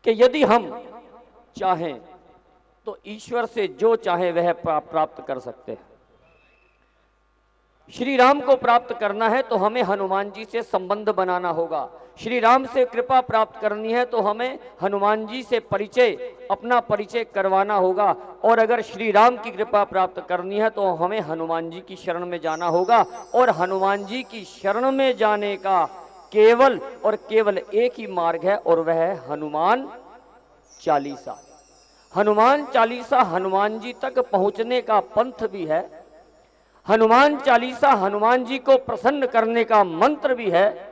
कि यदि हम चाहें तो ईश्वर से जो चाहे वह प्राप्त कर सकते हैं। श्री राम को प्राप्त करना है तो हमें हनुमान जी से संबंध बनाना होगा। श्री राम से कृपा प्राप्त करनी है तो हमें हनुमान जी से अपना परिचय करवाना होगा। और अगर श्री राम की कृपा प्राप्त करनी है तो हमें हनुमान जी की शरण में जाना होगा। और हनुमान जी की शरण में जाने का केवल और केवल एक ही मार्ग है, और वह है हनुमान चालीसा। हनुमान चालीसा हनुमान जी तक पहुंचने का पंथ भी है। हनुमान चालीसा हनुमान जी को प्रसन्न करने का मंत्र भी है।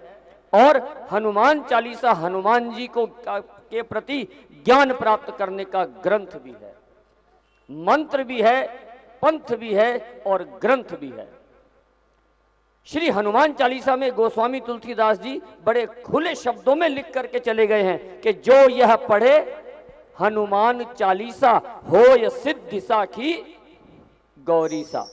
और हनुमान चालीसा हनुमान जी को के प्रति ज्ञान प्राप्त करने का ग्रंथ भी है। मंत्र भी है, पंथ भी है और ग्रंथ भी है। श्री हनुमान चालीसा में गोस्वामी तुलसीदास जी बड़े खुले शब्दों में लिख करके चले गए हैं कि जो यह पढ़े हनुमान चालीसा होय सिद्धि साखी गौरीसा।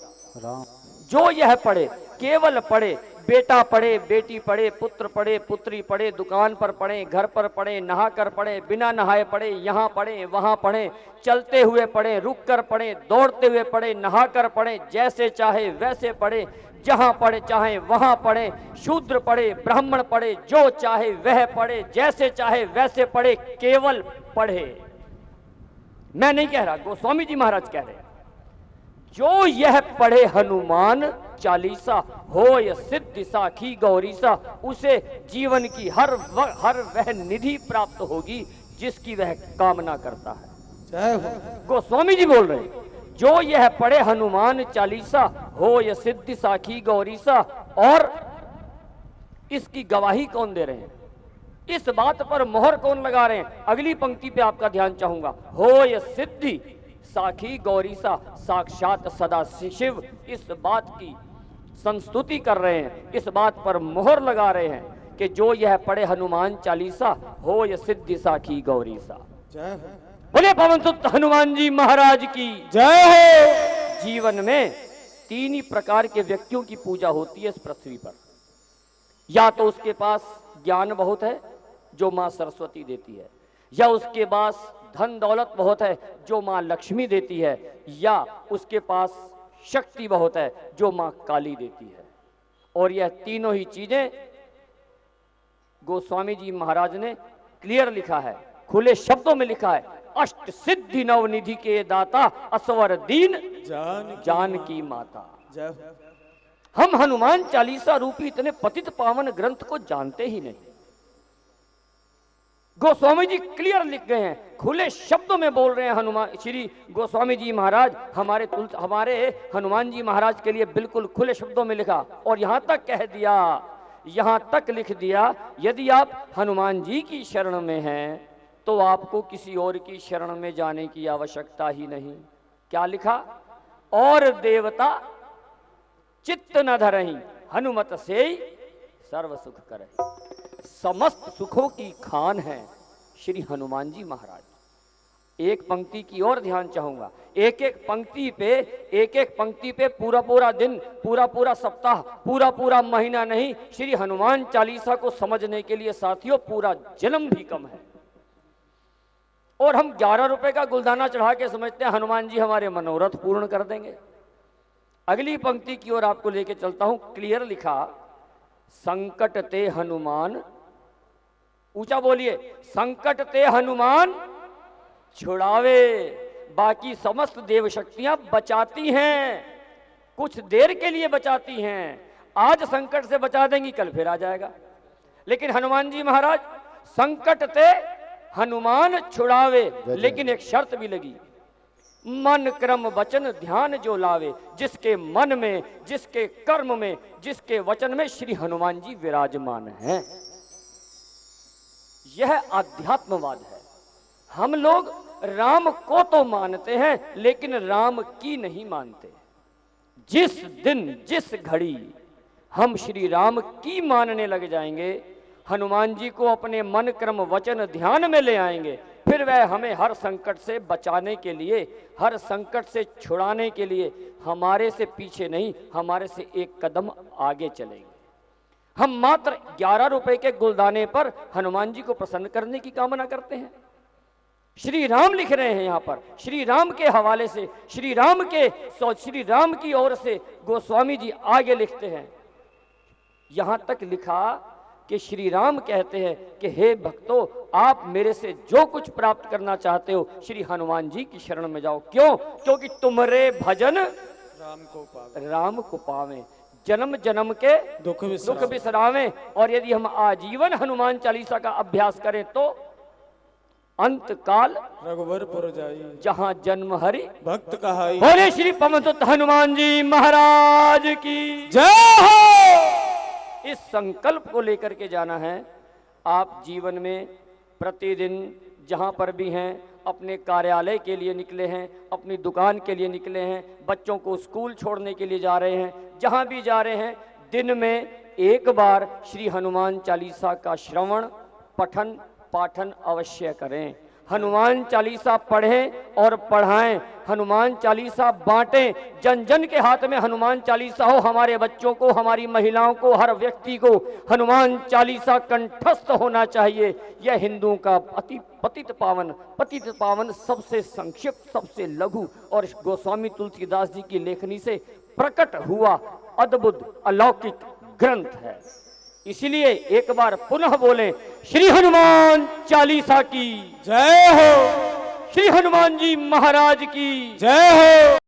जो यह पढ़े, केवल पढ़े, बेटा पढ़े, बेटी पढ़े, पुत्र पढ़े, पुत्री पढ़े, दुकान पर पढ़े, घर पर पढ़े, नहा कर पढ़े, बिना नहाए पढ़े, यहाँ पढ़े, वहाँ पढ़े, चलते हुए पढ़े, रुक कर पढ़े, दौड़ते हुए पढ़े, नहा कर पढ़े, जैसे चाहे वैसे पढ़े, जहाँ पढ़े चाहे वहाँ पढ़े, शूद्र पढ़े, ब्राह्मण पढ़े, जो चाहे वह पढ़े, जैसे चाहे वैसे पढ़े, केवल पढ़े। मैं नहीं कह रहा, गोस्वामी जी महाराज कह रहे हैं। जो यह पढ़े हनुमान चालीसा होय सिद्धि साखी गौरीसा, उसे जीवन की हर वह निधि प्राप्त होगी जिसकी वह कामना करता है। गोस्वामी जी बोल रहे हैं, जो यह पढ़े हनुमान चालीसा होय सिद्धि साखी गौरीसा। और इसकी गवाही कौन दे रहे हैं, इस बात पर मोहर कौन लगा रहे हैं? अगली पंक्ति पे आपका ध्यान चाहूंगा। होय सिद्धि साखी गौरीसा, साक्षात सदा शिव इस बात की संस्तुति कर रहे हैं, इस बात पर मोहर लगा रहे हैं कि जो यह पढ़े हनुमान चालीसा होय सिद्धि साखी गौरीसा। बोले पवन सुत हनुमान जी महाराज की जय हो। जीवन में तीन ही प्रकार के व्यक्तियों की पूजा होती है इस पृथ्वी पर। या तो उसके पास ज्ञान बहुत है जो मां सरस्वती देती है, या उसके पास धन दौलत बहुत है जो मां लक्ष्मी देती है, या उसके पास शक्ति बहुत है जो मां काली देती है। और यह तीनों ही चीजें गोस्वामी जी महाराज ने क्लियर लिखा है, खुले शब्दों में लिखा है। अष्ट सिद्धि नवनिधि के दाता असवर दीन जान की माता। हम हनुमान चालीसा रूपी इतने पतित पावन ग्रंथ को जानते ही नहीं। गोस्वामी जी क्लियर लिख गए हैं, खुले शब्दों में बोल रहे हैं। हनुमान श्री गोस्वामी जी महाराज हमारे हनुमान जी महाराज के लिए बिल्कुल खुले शब्दों में लिखा। और यहां तक कह दिया, यहां तक लिख दिया, यदि आप हनुमान जी की शरण में हैं तो आपको किसी और की शरण में जाने की आवश्यकता ही नहीं। क्या लिखा? और देवता चित्त न धरही हनुमत से सर्व सुख करे। समस्त सुखों की खान है श्री हनुमान जी महाराज। एक पंक्ति की और ध्यान चाहूंगा। एक एक पंक्ति पे पूरा पूरा दिन, पूरा पूरा सप्ताह, पूरा पूरा महीना नहीं, श्री हनुमान चालीसा को समझने के लिए साथियों पूरा जन्म भी कम है। और हम 11 रुपए का गुलदाना चढ़ा के समझते हैं हनुमान जी हमारे मनोरथ पूर्ण कर देंगे। अगली पंक्ति की ओर आपको लेके चलता हूं। क्लियर लिखा, संकट ते हनुमान, ऊंचा बोलिए, संकट ते हनुमान छुड़ावे। बाकी समस्त देव शक्तियां बचाती हैं, कुछ देर के लिए बचाती हैं। आज संकट से बचा देंगी, कल फिर आ जाएगा। लेकिन हनुमान जी महाराज संकट ते हनुमान छुड़ावे, लेकिन एक शर्त भी लगी, मन क्रम वचन ध्यान जो लावे। जिसके मन में, जिसके कर्म में, जिसके वचन में श्री हनुमान जी विराजमान हैं, यह अध्यात्मवाद है। हम लोग राम को तो मानते हैं लेकिन राम की नहीं मानते। जिस दिन जिस घड़ी हम श्री राम की मानने लग जाएंगे, हनुमान जी को अपने मन क्रम वचन ध्यान में ले आएंगे, फिर वह हमें हर संकट से बचाने के लिए, हर संकट से छुड़ाने के लिए हमारे से पीछे नहीं, हमारे से एक कदम आगे चलेंगे। हम मात्र 11 रुपए के गुलदाने पर हनुमान जी को प्रसन्न करने की कामना करते हैं। श्री राम लिख रहे हैं यहाँ पर, श्री राम के हवाले से, श्री राम की ओर से गोस्वामी जी आगे लिखते हैं। यहाँ तक लिखा कि श्री राम कहते हैं कि हे भक्तों, आप मेरे से जो कुछ प्राप्त करना चाहते हो श्री हनुमान जी की शरण में जाओ। क्यों? क्योंकि तुमरे भजन राम को पावे, जन्म जन्म के दुख बिसरावे। और यदि हम आजीवन हनुमान चालीसा का अभ्यास करें तो अंत काल रघुवरपुर जाई, जहां जन्म हरि भक्त कहाई। बोले श्री पवनसुत हनुमान जी महाराज की जय हो। इस संकल्प को लेकर के जाना है। आप जीवन में प्रतिदिन जहां पर भी हैं, अपने कार्यालय के लिए निकले हैं, अपनी दुकान के लिए निकले हैं, बच्चों को स्कूल छोड़ने के लिए जा रहे हैं, जहां भी जा रहे हैं, दिन में एक बार श्री हनुमान चालीसा का श्रवण पठन पाठन अवश्य करें। हनुमान चालीसा पढ़ें और पढ़ाएं, हनुमान चालीसा बांटें, जन जन के हाथ में हनुमान चालीसा हो। हमारे बच्चों को, हमारी महिलाओं को, हर व्यक्ति को हनुमान चालीसा कंठस्थ होना चाहिए। यह हिंदुओं का अति पतित पावन सबसे संक्षिप्त, सबसे लघु और गोस्वामी तुलसीदास जी की लेखनी से प्रकट हुआ अद्भुत अलौकिक ग्रंथ है। इसलिए एक बार पुनः बोले श्री हनुमान चालीसा की जय हो, श्री हनुमान जी महाराज की जय हो।